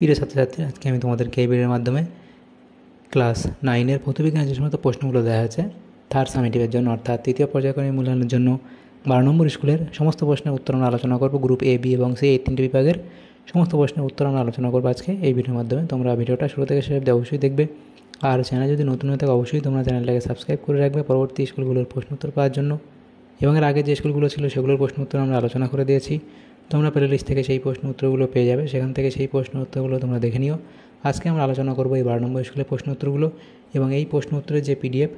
প্রিয় ছাত্রছাত্রী, আজকে আমি তোমাদেরকে এই ভিডিওর মাধ্যমে ক্লাস 9-এর ভৌতবিজ্ঞানের যে সমস্ত প্রশ্নগুলো দেওয়া হয়েছে থার্ড সামেটিভের জন্য অর্থাৎ তৃতীয় পর্যায়ক্রমিক মূল্যায়নের জন্য 12 নম্বর স্কুলের সমস্ত প্রশ্নের উত্তর আমরা আলোচনা করব। গ্রুপ এ, বি এবং সি এই তিনটি বিভাগের সমস্ত প্রশ্নের উত্তর আমরা আলোচনা করবো আজকে এই ভিডিওর মাধ্যমে। তোমরা ভিডিওটা শুরু থেকে শেষ অবধি অবশ্যই দেখবে, আর চ্যানেল যদি নতুন হয়ে থাকে অবশ্যই তোমরা চ্যানেলটাকে সাবস্ক্রাইব করে রাখবে পরবর্তী স্কুলগুলোর প্রশ্ন উত্তর পাওয়ার জন্য। এবং এর আগে যে স্কুলগুলো ছিল সেগুলোর প্রশ্ন উত্তর আমরা আলোচনা করে দিয়েছি, তোমরা প্লে লিস্ট থেকে সেই প্রশ্ন উত্তরগুলো পেয়ে যাবে, সেখান থেকে সেই প্রশ্ন উত্তরগুলো তোমরা দেখে নিও। আজকে আমরা আলোচনা করবো এই 12 নম্বর স্কুলের প্রশ্ন উত্তরগুলো, এবং এই প্রশ্ন উত্তরের যে পিডিএফ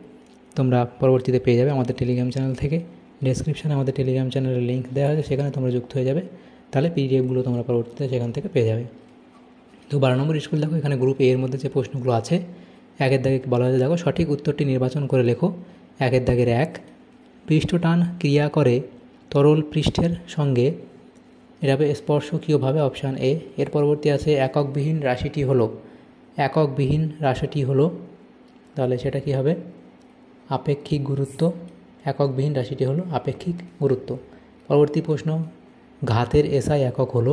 তোমরা পরবর্তীতে পেয়ে যাবে আমাদের টেলিগ্রাম চ্যানেল থেকে। ডেসক্রিপশানে আমাদের টেলিগ্রাম চ্যানেলের লিঙ্ক দেওয়া হয়েছে, সেখানে তোমরা যুক্ত হয়ে যাবে, তাহলে পিডিএফগুলো তোমরা পরবর্তীতে সেখান থেকে পেয়ে যাবে। তো 12 নম্বর স্কুল দেখো, এখানে গ্রুপ এ এর মধ্যে যে প্রশ্নগুলো আছে, একের দাগে বলা হয়েছে দেখো, সঠিক উত্তরটি নির্বাচন করে লেখো। একের দাগের 1, পৃষ্ঠটান ক্রিয়া করে তরল পৃষ্ঠের সঙ্গে এটা হবে স্পর্শকীয়ভাবে, অপশান এ। এর পরবর্তী আছে এককবিহীন রাশিটি হলো, এককবিহীন রাশিটি হলো, তাহলে সেটা কি হবে? আপেক্ষিক গুরুত্ব। এককবিহীন রাশিটি হলো আপেক্ষিক গুরুত্ব। পরবর্তী প্রশ্ন, ঘাতের এসআই একক হলো,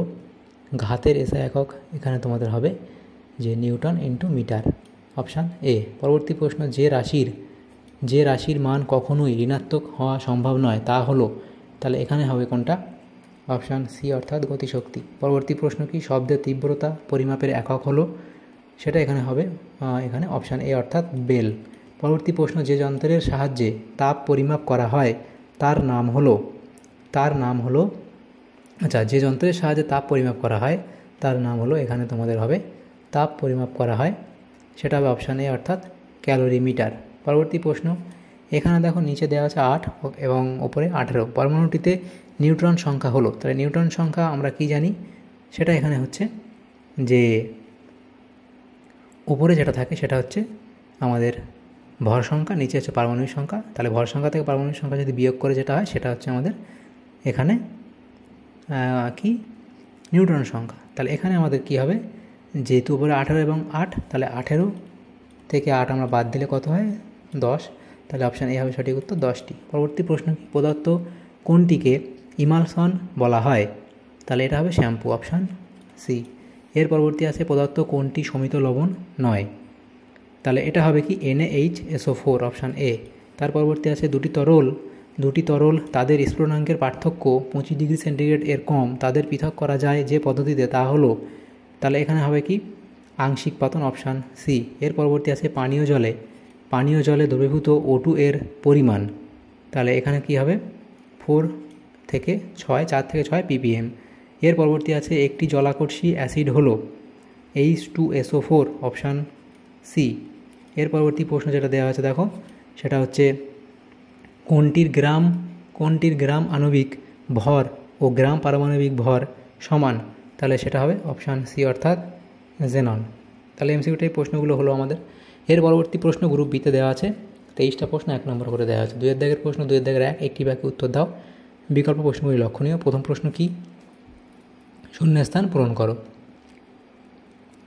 ঘাতের এসআই একক এখানে তোমাদের হবে যে newton into metre, option A. পরবর্তী প্রশ্ন, যে রাশির মান কখনোই ঋণাত্মক হওয়া সম্ভব নয় তা হলো, তাহলে এখানে হবে কোনটা? অপশান সি অর্থাৎ গতিশক্তি। পরবর্তী প্রশ্ন কি? শব্দের তীব্রতা পরিমাপের একক হলো, সেটা এখানে হবে এখানে অপশান এ অর্থাৎ বেল। পরবর্তী প্রশ্ন, যে যন্ত্রের সাহায্যে তাপ পরিমাপ করা হয় তার নাম হলো আচ্ছা, যে যন্ত্রের সাহায্যে তাপ পরিমাপ করা হয় তার নাম হলো, এখানে তোমাদের হবে তাপ পরিমাপ করা হয়, সেটা হবে অপশান এ অর্থাৎ ক্যালোরিমিটার। পরবর্তী প্রশ্ন, এখানে দেখো নিচে দেওয়া আছে 8 এবং ওপরে 18, পরমাণুটিতে নিউট্রন সংখ্যা হলো, তাহলে নিউট্রন সংখ্যা আমরা কি জানি? সেটা এখানে হচ্ছে যে উপরে যেটা থাকে সেটা হচ্ছে আমাদের ভর সংখ্যা, নিচে হচ্ছে পারমাণবিক সংখ্যা, তাহলে ভর সংখ্যা থেকে পারমাণবিক সংখ্যা যদি বিয়োগ করে যেটা হয় সেটা হচ্ছে আমাদের এখানে কি নিউট্রন সংখ্যা। তাহলে এখানে আমাদের কি হবে? যেহেতু উপরে 18 এবং 8, তাহলে 18 থেকে 8 আমরা বাদ দিলে কত হয়? 10, তাহলে অপশান এ হবে সঠিক উত্তর, 10টি। পরবর্তী প্রশ্ন, পদার্থ কোনটিকে ইমালশন বলা হয়? তাহলে এটা হবে শ্যাম্পু, অপশান সি। এর পরবর্তী আছে পদার্থ কোনটি শমিত লবণ নয়? তাহলে এটা হবে কি? NaHSO4, option A. তার পরবর্তী আছে দুটি তরল তাদের স্ফুটনাঙ্কের পার্থক্য 25 ডিগ্রি সেন্টিগ্রেড এর কম তাদের পৃথক করা যায় যে পদ্ধতিতে, তা হলো, তাহলে এখানে হবে কি? আংশিক পাতন, অপশান সি। এর পরবর্তী আছে পানীয় জলে দ্রবীভূত O2 এর পরিমাণ, তাহলে এখানে কি হবে? 4 থেকে 6 ppm। এর পরবর্তী আছে একটি জলাকর্ষী অ্যাসিড হলো H2SO4, অপশান সি। এর পরবর্তী প্রশ্ন যেটা দেওয়া আছে দেখো, সেটা হচ্ছে কোনটির গ্রাম আণবিক ভর ও গ্রাম পারমাণবিক ভর সমান? তাহলে সেটা হবে অপশান সি অর্থাৎ জেনন। তাহলে এমসিকিউটাই প্রশ্নগুলো হলো আমাদের। এর পরবর্তী প্রশ্ন গ্রুপ বিতে দেওয়া আছে 23টা প্রশ্ন, 1 নম্বর করে দেওয়া আছে। 2-এর দাগের প্রশ্ন, 2-এর দাগের 1, একটি বাক্যে উত্তর দাও। বিকল্প প্রশ্নগুলি লক্ষণীয়। প্রথম প্রশ্ন কি? শূন্যস্থান পূরণ করো।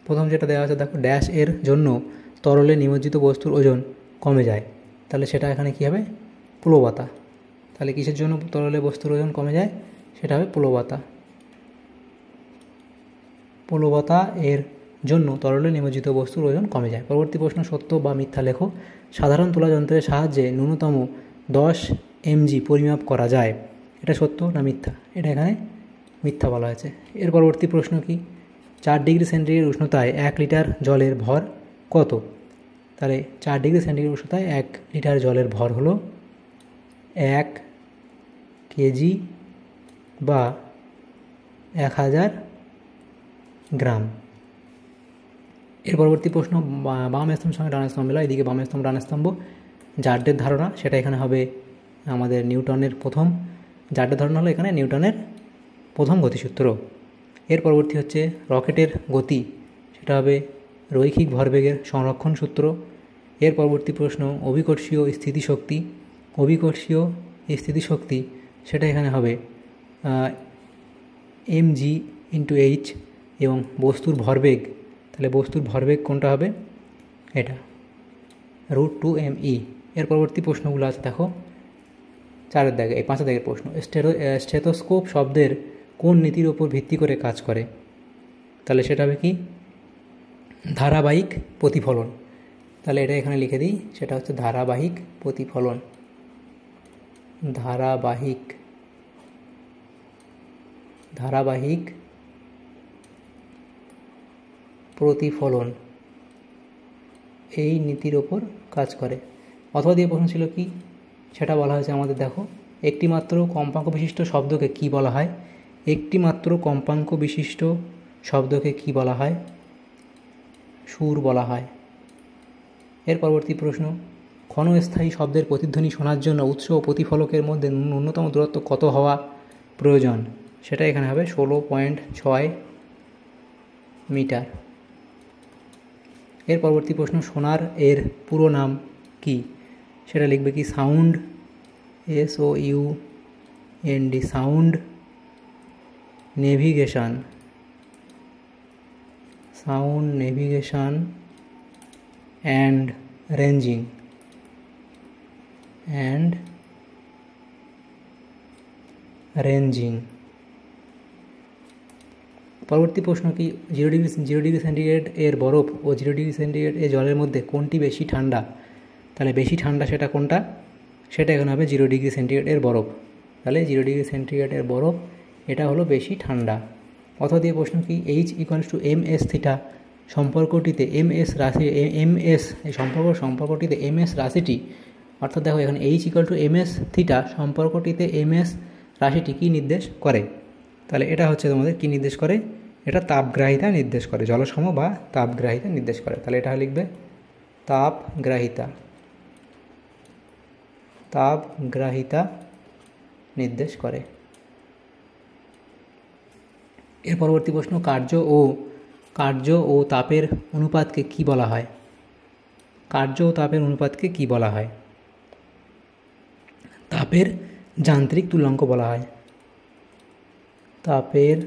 প্রথম যেটা দেওয়া আছে দেখো, ড্যাশ এর জন্য তরলে নিমজ্জিত বস্তুর ওজন কমে যায়, তাহলে সেটা এখানে কী হবে? প্লবতা। তাহলে কিসের জন্য তরলে বস্তুর ওজন কমে যায়? সেটা হবে প্লবতা। প্লবতা এর জন্য তরলে নিমজ্জিত বস্তুর ওজন কমে যায়। পরবর্তী প্রশ্ন, সত্য বা মিথ্যা লেখো। সাধারণ তুলা যন্ত্রের সাহায্যে ন্যূনতম 10 mg পরিমাপ করা যায়, এটা সত্য না মিথ্যা? এটা এখানে মিথ্যা বলা হয়েছে। এর পরবর্তী প্রশ্ন কি? 4 ডিগ্রি সেন্টিগ্রেড উষ্ণতায় 1 লিটার জলের ভর কত? তাহলে 4 ডিগ্রি সেন্টিগ্রেড উষ্ণতায় 1 লিটার জলের ভর হলো 1 কেজি বা 1000 গ্রাম। এর পরবর্তী প্রশ্ন, বাম স্তম্ভের সঙ্গে ডান স্তম্ভ মেলা, এদিকে বাম স্তম্ভ ডান স্তম্ভ, জার্ডের ধারণা সেটা এখানে হবে আমাদের নিউটনের প্রথম, জার্ডের ধারণা হলো এখানে নিউটনের প্রথম গতিসূত্র। এর পরবর্তী হচ্ছে রকেটের গতি, সেটা হবে রৈখিক ভরবেগের সংরক্ষণ সূত্র। এর পরবর্তী প্রশ্ন, অভিকর্ষীয় স্থিতিশক্তি সেটা এখানে হবে mg × h, এবং বস্তুর ভরবেগ, তাহলে বস্তুর ভরবেগ কোনটা হবে? এটা √2mE। এর পরবর্তী প্রশ্নগুলো আছে দেখো 4-এর দাগে, 5-এর দাগের প্রশ্ন, স্টেথোস্কোপ শব্দের কোন নীতির ওপর ভিত্তি করে কাজ করে? তাহলে সেটা হবে কি? ধারাবাহিক প্রতিফলন। তাহলে এটা এখানে লিখে দিই, সেটা হচ্ছে ধারাবাহিক প্রতিফলন। ধারাবাহিক প্রতিফলন এই নীতির ওপর কাজ করে। অথবা দিয়ে প্রশ্ন ছিল কি, সেটা বলা হয়েছে আমাদের, দেখো, একটি মাত্র কম্পাঙ্ক বিশিষ্ট শব্দকে কি বলা হয়? একটি মাত্র কম্পাঙ্ক বিশিষ্ট শব্দকে কি বলা হয়? সুর বলা হয়। এর পরবর্তী প্রশ্ন, ক্ষণস্থায়ী শব্দের প্রতিধ্বনি শোনার জন্য উৎস ও প্রতিফলকের মধ্যে ন্যূনতম দূরত্ব কত হওয়া প্রয়োজন? সেটা এখানে হবে 16.6 মিটার। এর পরবর্তী প্রশ্ন, সোনার এর পুরো নাম কি? সেটা লিখবে কি, sound, SOUND, sound navigation and ranging পরবর্তী প্রশ্ন কি, 0 ডিগ্রি সেন্টিগ্রেড এর বরফ ও 0 ডিগ্রি সেন্টিগ্রেড এর জলের মধ্যে কোনটি বেশি ঠান্ডা? তাহলে বেশি ঠান্ডা সেটা কোনটা? সেটা এখন হবে 0 ডিগ্রি সেন্টিগ্রেড এর বরফ। তাহলে 0 ডিগ্রি সেন্টিগ্রেড এর বরফ এটা হলো বেশি ঠান্ডা। অথবা দিয়ে প্রশ্ন কি, H=ms থিটা সম্পর্কটিতে ms রাশি এই সম্পর্কটিতে ms রাশিটি, অর্থাৎ দেখো এখানে H=ms থিটা সম্পর্কটিতে ms রাশিটি কি নির্দেশ করে? তাহলে এটা হচ্ছে তোমাদের কি নির্দেশ করে? এটা তাপগ্রাহিতা নির্দেশ করে, জলসম বা তাপগ্রাহিতা নির্দেশ করে। তাহলে এটা লিখবে তাপগ্রাহিতা নির্দেশ করে। এর পরবর্তী প্রশ্ন, কার্য ও তাপের অনুপাতকে কি বলা হয়? কার্য ও তাপের অনুপাতকে কি বলা হয়? তাপের যান্ত্রিক তুল্যাঙ্ক বলা হয়। তাপের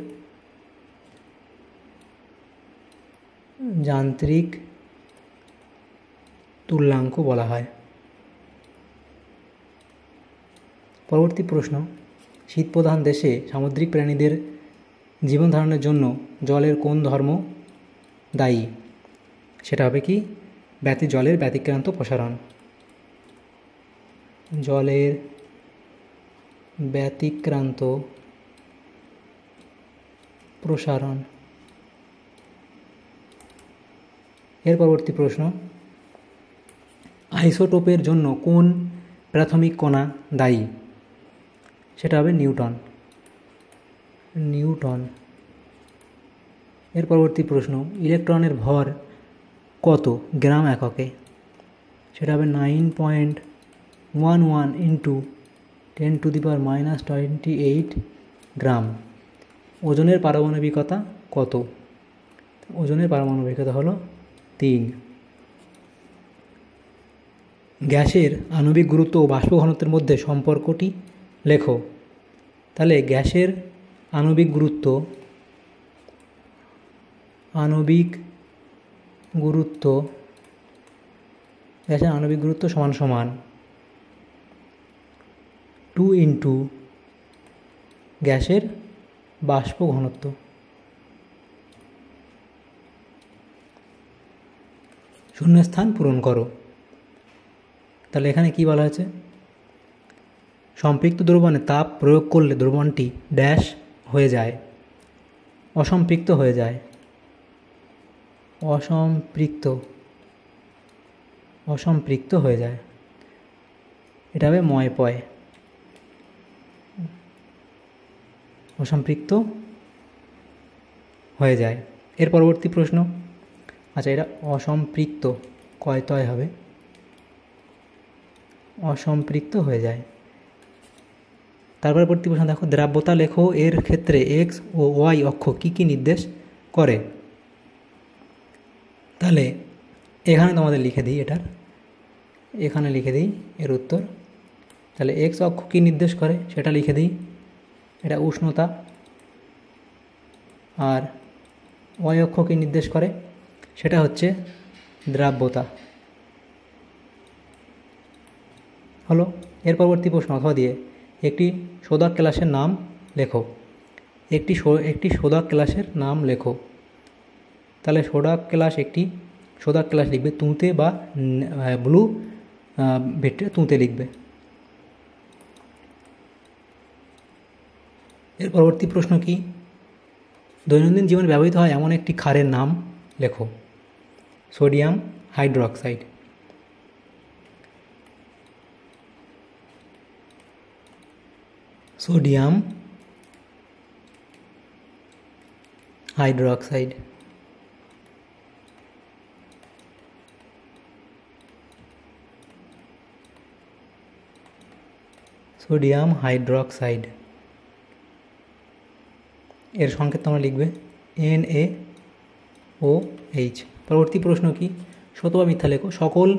যান্ত্রিক তুল্যাঙ্ক বলা হয়। পরবর্তী প্রশ্ন, শীতপ্রধান দেশে সামুদ্রিক প্রাণীদের জীবন ধারণের জন্য জলের কোন ধর্ম দায়ী? সেটা হবে কি, জলের ব্যতিক্রান্ত প্রসারণ। জলের ব্যতিক্রান্ত প্রসারণ। এর পরবর্তী প্রশ্ন, আইসোটোপের জন্য কোন প্রাথমিক কণা দায়ী? সেটা হবে নিউটন। এর পরবর্তী প্রশ্ন, ইলেকট্রনের ভর কত গ্রাম এককে? সেটা হবে 9.11 × 10⁻⁻28 গ্রাম। ওজনের পারমাণবিকতা কত? ওজনের পারমাণবিকতা হলো 3। গ্যাসের আণবিক গুরুত্ব ও বাষ্প ঘনত্বের মধ্যে সম্পর্কটি লেখো। তাহলে গ্যাসের আণবিক গুরুত্ব সমান সমান 2 × গ্যাসের বাষ্প ঘনত্ব। শূন্যস্থান পূরণ করো। তাহলে এখানে কি বলা হয়েছে? সম্পৃক্ত দ্রবণে তাপ প্রয়োগ করলে দ্রবণটি ড্যাশ হয়ে যায়, অসম্পৃক্ত হয়ে যায়। অসম্পৃক্ত হয়ে যায়। এটা হবে ময়পয়। অসম্পৃক্ত হয়ে যায়। এর পরবর্তী প্রশ্ন, আচ্ছা, এটা অসম্পৃক্ত কয়তয় হবে, অসম্পৃক্ত হয়ে যায়। তারপরে পরবর্তী প্রশ্ন দেখো, দ্রাব্যতা লেখো। এর ক্ষেত্রে এক্স ও ওয়াই অক্ষ কি কি নির্দেশ করে? তাহলে এখানে তোমাদের লিখে দিই, এখানে লিখে দিই এর উত্তর। তাহলে এক্স অক্ষ কি নির্দেশ করে সেটা লিখে দিই, এটা উষ্ণতা। আর ওয়াই অক্ষ কি নির্দেশ করে? সেটা হচ্ছে দ্রাব্যতা। হলো। এর পরবর্তী প্রশ্ন অথবা দিয়ে, একটি শোধক ক্লাসের নাম লেখো। একটি শোধক ক্লাসের নাম লেখো। তাহলে সোদা ক্লাস লিখবে তুঁতে বা ব্লু ভেট্রে তুঁতে লিখবে। এর পরবর্তী প্রশ্ন কি, দৈনন্দিন জীবনে ব্যবহৃত হয় এমন একটি ক্ষারের নাম লেখো। Sodium hydroxide. Sodium hydroxide. Sodium hydroxide এর সংকেত তোমরা লিখবে NaOH। পরবর্তী প্রশ্ন কি, সত্য বা মিথ্যা লেখো। সকল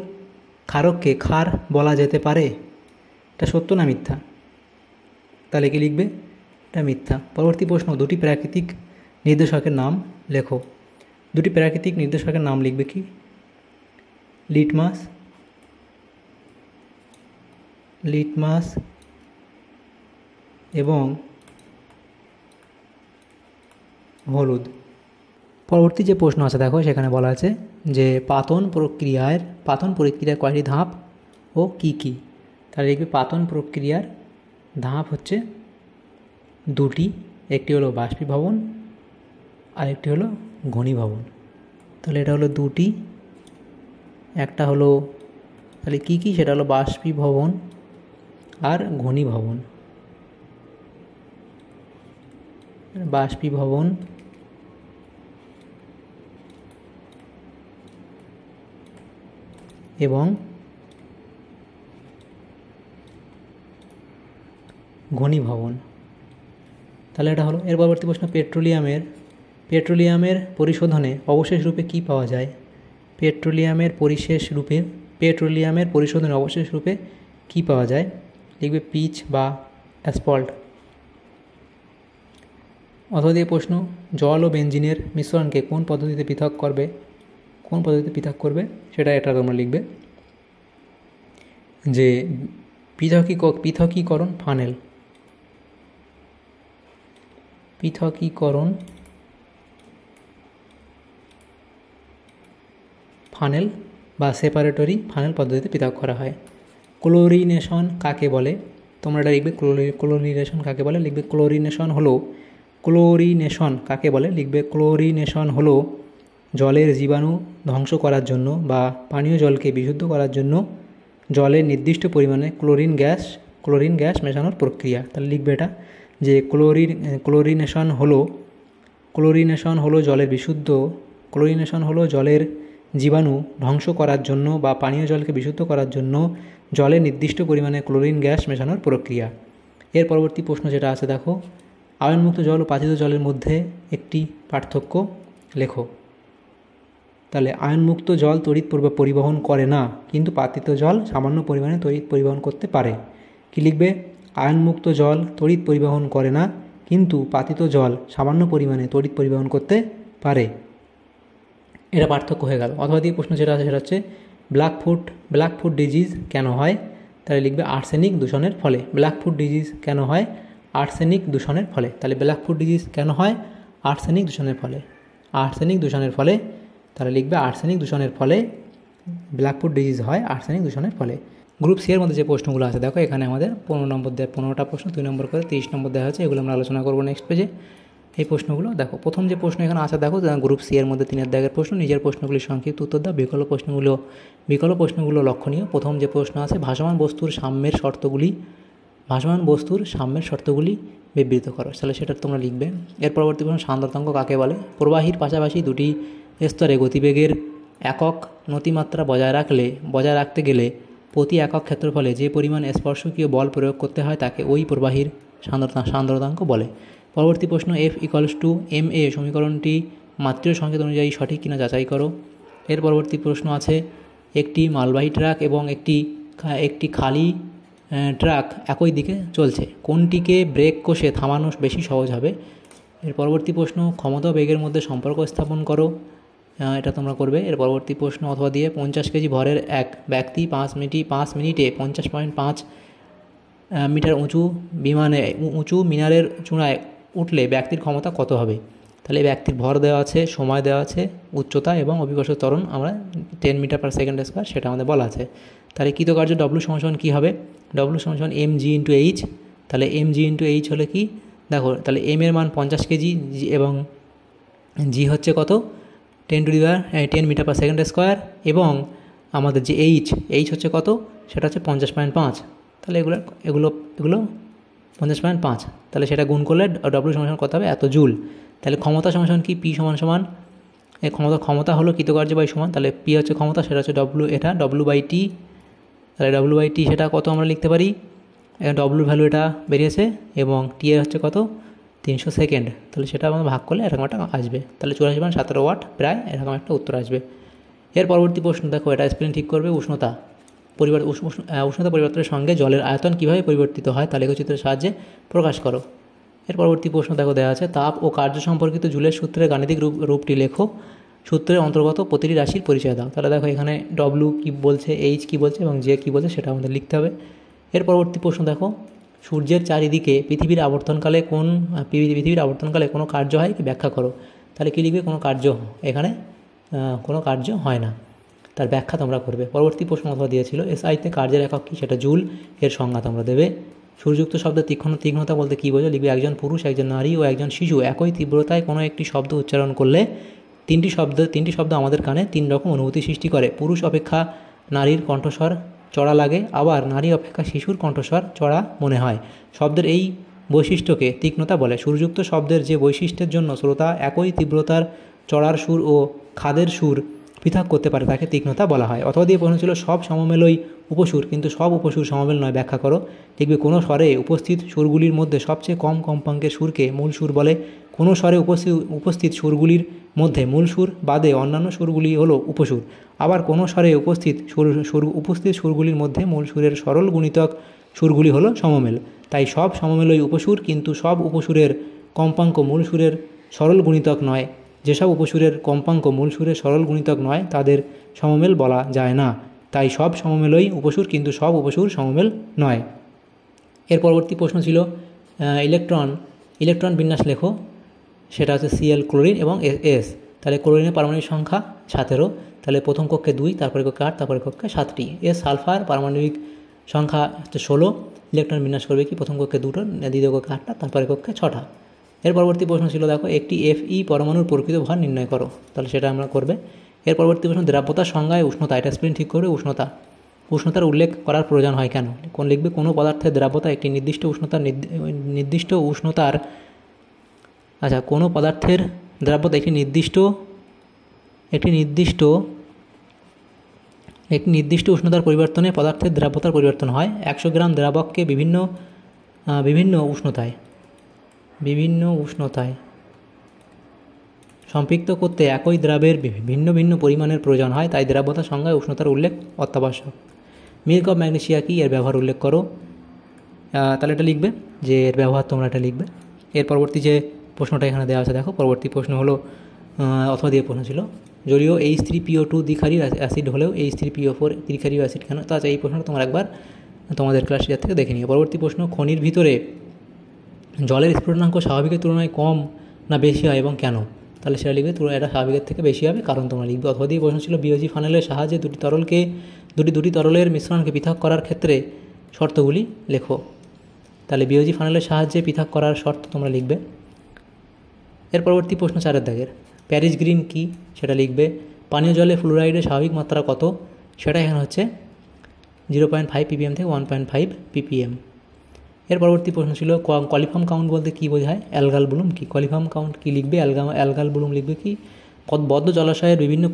ক্ষারককে ক্ষার বলা যেতে পারে, এটা সত্য না মিথ্যা? তাহলে কি লিখবে? এটা মিথ্যা। পরবর্তী প্রশ্ন, দুটি প্রাকৃতিক নির্দেশকের নাম লেখো। দুটি প্রাকৃতিক নির্দেশকের নাম লিখবে কি? লিটমাস এবং হলুদ। পরবর্তী যে প্রশ্ন আছে দেখো, সেখানে বলা আছে যে পাতন প্রক্রিয়ার কয়টি ধাপ ও কি কি? তাহলে লিখবে পাতন প্রক্রিয়ার ধাপ হচ্ছে দুটি, একটি হলো বাষ্পীভবন আর একটি হলো ঘনীভবন। তাহলে এটা হলো দুটি, একটা হলো, তাহলে কি কি সেটা হলো বাষ্পীভবন আর ঘনীভবন। বাষ্পীভবন এবং ঘনীভবন। তাহলে এটা হলো। এর পরবর্তী প্রশ্ন, পেট্রোলিয়ামের পরিশোধনে অবশেষ রূপে কি পাওয়া যায়? পেট্রোলিয়ামের পরিশোধনে অবশেষ রূপে কি পাওয়া যায়? লিখবে পিচ বা অ্যাসফল্ট। অথবা দিয়ে প্রশ্ন, জল ও বেঞ্জিনের মিশ্রণকে কোন পদ্ধতিতে পৃথক করবে সেটা এটা তোমরা লিখবে যে পৃথকীকরণ ফানেল বা সেপারেটরি ফানেল পদ্ধতিতে পৃথক করা হয়। ক্লোরিনেশন কাকে বলে? তোমরা এটা লিখবে ক্লোরিনেশন কাকে বলে। লিখবে ক্লোরিনেশন কাকে বলে? লিখবে ক্লোরিনেশন হলো জলের জীবাণু ধ্বংস করার জন্য বা পানীয় জলকে বিশুদ্ধ করার জন্য জলে নির্দিষ্ট পরিমাণে ক্লোরিন গ্যাস মেশানোর প্রক্রিয়া। তাহলে লিখবে এটা যে ক্লোরিনেশন হলো জলের জীবাণু ধ্বংস করার জন্য বা পানীয় জলকে বিশুদ্ধ করার জন্য জলে নির্দিষ্ট পরিমাণে ক্লোরিন গ্যাস মেশানোর প্রক্রিয়া। এর পরবর্তী প্রশ্ন যেটা আছে দেখো, আয়নমুক্ত জল ও পাতিত জলের মধ্যে একটি পার্থক্য লেখো। তাহলে আয়নমুক্ত জল তড়িৎ পরিবহন করে না, কিন্তু পাতিত জল সামান্য পরিমাণে তড়িৎ পরিবহন করতে পারে। কি লিখবে? আয়নমুক্ত জল তড়িৎ পরিবহন করে না, কিন্তু পাতিত জল সামান্য পরিমাণে তড়িৎ পরিবহন করতে পারে। এটা পার্থক্য হয়ে গেল। অথবা দিয়ে প্রশ্ন যেটা আছে সেটা হচ্ছে ব্ল্যাকফুট ডিজিজ কেন হয়? তাহলে লিখবে আর্সেনিক দূষণের ফলে। ব্ল্যাকফুট ডিজিজ কেন হয়? আর্সেনিক দূষণের ফলে। তাহলে ব্ল্যাকফুট ডিজিজ কেন হয়? আর্সেনিক দূষণের ফলে। তাহলে লিখবে আর্সেনিক দূষণের ফলে ব্ল্যাকফুট ডিজিজ হয় আর্সেনিক দূষণের ফলে। গ্রুপ সি এর মধ্যে যে প্রশ্নগুলো আছে দেখো, এখানে আমাদের 15টা প্রশ্ন, 2 নম্বর করে 30 নম্বর দেওয়া আছে। এগুলো আমরা আলোচনা করবো নেক্সট পেজে। এই প্রশ্নগুলো দেখো, প্রথম যে প্রশ্ন এখানে আছে দেখো, গ্রুপ সি এর মধ্যে 3 দাগের প্রশ্ন। নিজের প্রশ্নগুলির সংক্ষিপ্ত উত্তর দাও। বিকল্প প্রশ্নগুলো লক্ষণীয়। প্রথম যে প্রশ্ন আছে, ভাসমান বস্তুর সাম্যের শর্তগুলি বিবৃত করো। তাহলে সেটা তোমরা লিখবে। এর পরবর্তী প্রশ্ন, সান্দ্রতাঙ্ক কাকে বলে? প্রবাহীর পাশাপাশি দুটি স্তরে গতিবেগের একক নতিমাত্রা বজায় রাখতে গেলে প্রতি একক ক্ষেত্রফলে যে পরিমাণ স্পর্শকীয় বল প্রয়োগ করতে হয় তাকে ওই প্রবাহীর সান্দ্রতাঙ্ক বলে। পরবর্তী প্রশ্ন, F=ma সমীকরণটি মাত্রীয় সংকেত অনুযায়ী সঠিক কিনা যাচাই করো। এর পরবর্তী প্রশ্ন আছে, একটি মালবাহী ট্রাক এবং একটি খালি ট্রাক একই দিকে চলছে, কোনটিকে ব্রেক কষে থামানো বেশি সহজ হবে? এর পরবর্তী প্রশ্ন, ক্ষমতা ও বেগের মধ্যে সম্পর্ক স্থাপন করো। এটা তোমরা করবে। এর পরবর্তী প্রশ্ন, অথবা দিয়ে 50 কেজি ভরের এক ব্যক্তি 5 মিনিটে 50.5 মিটার উঁচু মিনারের চূড়ায় উঠলে ব্যক্তির ক্ষমতা কত হবে? তাহলে ব্যক্তির ভর দেওয়া আছে, সময় দেওয়া আছে, উচ্চতা এবং অভিকর্ষজ ত্বরণ আমরা 10 মিটার পার সেকেন্ড স্কোয়ার সেটা আমাদের বলা আছে। তাহলে কৃতকার্য ডব্লু সমান কী হবে? ডব্লু সমান এম জি ইন্টু এইচ। তাহলে এম জি ইন্টু এইচ হলে কি দেখো, তাহলে এম এর মান 50 কেজি এবং জি হচ্ছে কত 10 মিটার পার সেকেন্ড স্কোয়ার, এবং আমাদের যে এইচ হচ্ছে কত, সেটা হচ্ছে 50.5। তাহলে এগুলো এগুলো এগুলো 50.5, তাহলে সেটা গুণ করলে ডব্লু সমান কত হবে? এত জুল। তাহলে ক্ষমতা সমান কি? পি সমান এই ক্ষমতা হলো কৃতকার্য বাই সমান, তাহলে পি হচ্ছে ক্ষমতা, সেটা হচ্ছে ডব্লু, এটা ডব্লু বাই টি। তাহলে ডব্লু বাই টি সেটা কত আমরা লিখতে পারি? ডব্লুর ভ্যালু এটা বেরিয়েছে এবং টি এর হচ্ছে কত 300 সেকেন্ড। তাহলে সেটা আমরা ভাগ করলে এরকম একটা আসবে। তাহলে 84.17 ওয়াট প্রায় এরকম একটা উত্তর আসবে। এর পরবর্তী প্রশ্ন দেখো, এটা স্পেলিং ঠিক করবে। উষ্ণতা পরিবর্তনের সঙ্গে জলের আয়তন কীভাবে পরিবর্তিত হয় তা লেখচিত্রের সাহায্যে প্রকাশ করো। এর পরবর্তী প্রশ্ন দেখো দেওয়া আছে, তাপ ও কার্য সম্পর্কিত জুলের সূত্রের গাণিতিক রূপটি লেখো, সূত্রের অন্তর্গত প্রতিটি রাশির পরিচয় দাও। তাহলে দেখো এখানে ডব্লু কী বলছে, এইচ কী বলছে এবং জে কী বলছে সেটা আমাদের লিখতে হবে। এর পরবর্তী প্রশ্ন দেখো, সূর্যের চারিদিকে পৃথিবীর আবর্তনকালে কোনো কার্য হয় কি ব্যাখ্যা করো। তাহলে কী লিখবে? কোনো কার্য, এখানে কোনো কার্য হয় না, তার ব্যাখ্যা তোমরা করবে। পরবর্তী প্রশ্ন অথবা দিয়েছিল এসআইতে কার্যের একক কী, সেটা জুল, এর সংজ্ঞা তোমরা দেবে। সুরযুক্ত শব্দের তীক্ষ্ণতা বলতে কী বোঝো? লিখবে একজন পুরুষ, একজন নারী ও একজন শিশু একই তীব্রতায় কোনো একটি শব্দ উচ্চারণ করলে তিনটি শব্দ আমাদের কানে 3 রকম অনুভূতি সৃষ্টি করে। পুরুষ অপেক্ষা নারীর কণ্ঠস্বর চড়া লাগে, আবার নারী অপেক্ষা শিশুর কণ্ঠস্বর চড়া মনে হয়। শব্দের এই বৈশিষ্ট্যকে তীক্ষ্ণতা বলে। সুরযুক্ত শব্দের যে বৈশিষ্ট্যের জন্য শ্রোতা একই তীব্রতার চড়ার সুর ও খাদের সুর পৃথক করতে পারে তাকে তীক্ষ্ণতা বলা হয়। অথবা দিয়ে প্রশ্ন ছিল সব সমমেলই উপসুর, কিন্তু সব উপসুর সমমেল নয়, ব্যাখ্যা করো। দেখবে কোনো স্বরে উপস্থিত সুরগুলির মধ্যে সবচেয়ে কম কম্পাঙ্কের সুরকে মূল সুর বলে। কোনো স্বরে উপস্থিত সুরগুলির মধ্যে মূল সুর বাদে অন্যান্য সুরগুলি হলো উপসুর। আবার কোনো স্বরে উপস্থিত সুরগুলির মধ্যে মূল সুরের সরল গুণিতক সুরগুলি হলো সমমেল। তাই সব সমমেলই উপসুর, কিন্তু সব উপসুরের কম্পাঙ্ক মূল সুরের সরল গুণিতক নয়। যেসব উপসুরের কম্পাঙ্ক মূল সুরের সরল গুণিতক নয় তাদের সমমেল বলা যায় না। তাই সব সমমেলই উপসুর, কিন্তু সব উপসুর সমমেল নয়। এর পরবর্তী প্রশ্ন ছিল ইলেকট্রন বিন্যাস লেখো, সেটা হচ্ছে Cl ক্লোরিন এবং S। তাহলে ক্লোরিনের পারমাণবিক সংখ্যা 17, তাহলে প্রথম কক্ষে 2, তারপরে কক্ষে 8, তারপরে কক্ষে 7টি। S সালফার পারমাণবিক সংখ্যা হচ্ছে 16, ইলেকট্রন বিন্যাস করবে কি? প্রথম কক্ষে 2টো, দ্বিতীয় কক্ষে 8টা, তারপরে কক্ষে 6টা। এর পরবর্তী প্রশ্ন ছিল দেখো, একটি Fe পরমাণুর প্রকৃত ভর নির্ণয় করো। তাহলে সেটা আমরা করবে। এর পরবর্তী প্রশ্ন, দ্রাব্যতার সংজ্ঞায় উষ্ণতা, এটা স্পেলিং ঠিক করবে। উষ্ণতার উল্লেখ করার প্রয়োজন হয় কেন? কোন লিখবে? কোনো পদার্থের দ্রাব্যতা একটি নির্দিষ্ট উষ্ণতার কোনো পদার্থের দ্রাব্যতা একটি নির্দিষ্ট উষ্ণতার পরিবর্তনে পদার্থের দ্রাব্যতার পরিবর্তন হয়। 100 গ্রাম দ্রাবককে বিভিন্ন উষ্ণতায় সম্পৃক্ত করতে একই দ্রাবের ভিন্ন ভিন্ন পরিমাণের প্রয়োজন হয়, তাই দ্রাব্যতার সংজ্ঞায় উষ্ণতার উল্লেখ অত্যাবশ্যক। মিল্ক অফ ম্যাগনেসিয়া কি, এর ব্যবহার উল্লেখ করো। তাহলে এটা লিখবে যে এর ব্যবহার তোমরা এটা লিখবে। এর পরবর্তী যে প্রশ্নটা এখানে দেওয়া আছে দেখো, পরবর্তী প্রশ্ন হলো অথবা দিয়ে প্রশ্ন ছিল জলীয় H3PO2 দ্বিক্ষারীয় অ্যাসিড হলেও H3PO4 ত্রিক্ষারীয় অ্যাসিড কেন? তো আচ্ছা, এই প্রশ্নটা তোমরা একবার তোমাদের ক্লাস টিচার থেকে দেখে নিও। পরবর্তী প্রশ্ন, খনির ভিতরে জলের স্ফুটনাঙ্ক স্বাভাবিকের তুলনায় কম না বেশি হয় এবং কেন? তাহলে সেটা লিখবে এটা স্বাভাবিকের থেকে বেশি হবে, কারণ তোমরা লিখবে। অথবা দিয়ে প্রশ্ন ছিল বিওজি ফানেলের সাহায্যে দুটি তরলের মিশ্রণকে পৃথক করার ক্ষেত্রে শর্তগুলি লেখো। তাহলে বিওজি ফানেলের সাহায্যে পৃথক করার শর্ত তোমরা লিখবে। এর পরবর্তী প্রশ্ন 4 দাগের, প্যারিস গ্রিন কি, সেটা লিখবে। পানীয় জলে ফ্লোরাইডের স্বাভাবিক মাত্রা কত? সেটা এখানে হচ্ছে 0.5 ppm থেকে 1.5 ppm। এর পরবর্তী প্রশ্ন ছিল কলিফর্ম কাউন্ট বলতে কী বোঝায়? অ্যালগাল ব্লুম কি? কলিফর্ম কাউন্ট কি লিখবে? অ্যালগাল ব্লুম লিখবে কি? বদ্ধ জলাশয়ের বিভিন্ন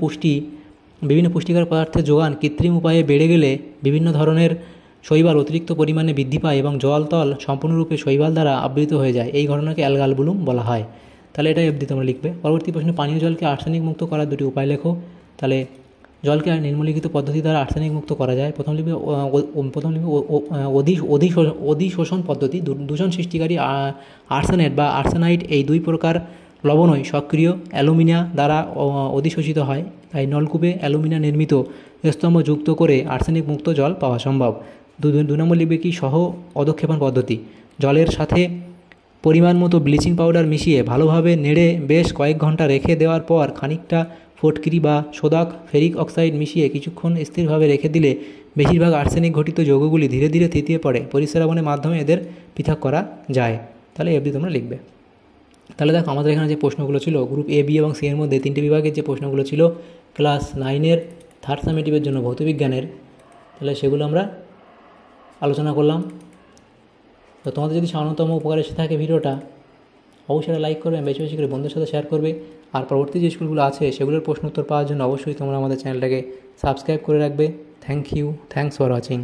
পুষ্টিকর পদার্থের যোগান কৃত্রিম উপায়ে বেড়ে গেলে বিভিন্ন ধরনের শৈবাল অতিরিক্ত পরিমাণে বৃদ্ধি পায় এবং জলতল সম্পূর্ণরূপে শৈবাল দ্বারা আবৃত হয়ে যায়। এই ঘটনাকে অ্যালগাল ব্লুম বলা হয়। তাহলে এটাই অবধি তোমরা লিখবে। পরবর্তী প্রশ্ন, পানীয় জলকে আর্সেনিক মুক্ত করার 2টি উপায় লেখো। তাহলে জলকে নিম্নলিখিত পদ্ধতি দ্বারা আর্সেনিক মুক্ত করা যায়। প্রথম লিখবে অধিশোষণ পদ্ধতি। দূষণ সৃষ্টিকারী আর্সেনেট বা আর্সেনাইট এই 2 প্রকার লবণই সক্রিয় অ্যালুমিনিয়া দ্বারা অধিশোষিত হয়, তাই নলকূপে অ্যালুমিনিয়া নির্মিত স্তম্ভ যুক্ত করে আর্সেনিক মুক্ত জল পাওয়া সম্ভব। 2 নম্বর লিখবে কি? সহ অধক্ষেপণ পদ্ধতি। জলের সাথে পরিমাণ মতো ব্লিচিং পাউডার মিশিয়ে ভালোভাবে নেড়ে বেশ কয়েক ঘন্টা রেখে দেওয়ার পর খানিকটা ফটকিরি বা সোদাক ফেরিক অক্সাইড মিশিয়ে কিছুক্ষণ স্থিরভাবে রেখে দিলে বেশিরভাগ আর্সেনিক ঘটিত যৌগগুলি ধীরে ধীরে থিতিয়ে পড়ে। পরিস্রাবনের মাধ্যমে এদের পৃথক করা যায়। তাহলে এফডি তোমরা লিখবে। তাহলে দেখো আমাদের এখানে যে প্রশ্নগুলো ছিল গ্রুপ এ, বি এবং সি এর মধ্যে 3টে বিভাগের যে প্রশ্নগুলো ছিল ক্লাস 9-এর থার্ড সামেটিভের জন্য ভৌতবিজ্ঞানের, তাহলে সেগুলো আমরা আলোচনা করলাম। তো তোমাদের যদি সামান্যতম উপকার এসে থাকে ভিডিওটা, অবশ্যই লাইক করবে, বেশি বেশি করে বন্ধুদের সাথে শেয়ার করবে। আর পরবর্তী যে স্কুলগুলো আছে সেগুলোর প্রশ্ন উত্তর পাওয়ার জন্য অবশ্যই তোমরা আমাদের চ্যানেলটাকে সাবস্ক্রাইব করে রাখবে। Thank you, thanks for watching.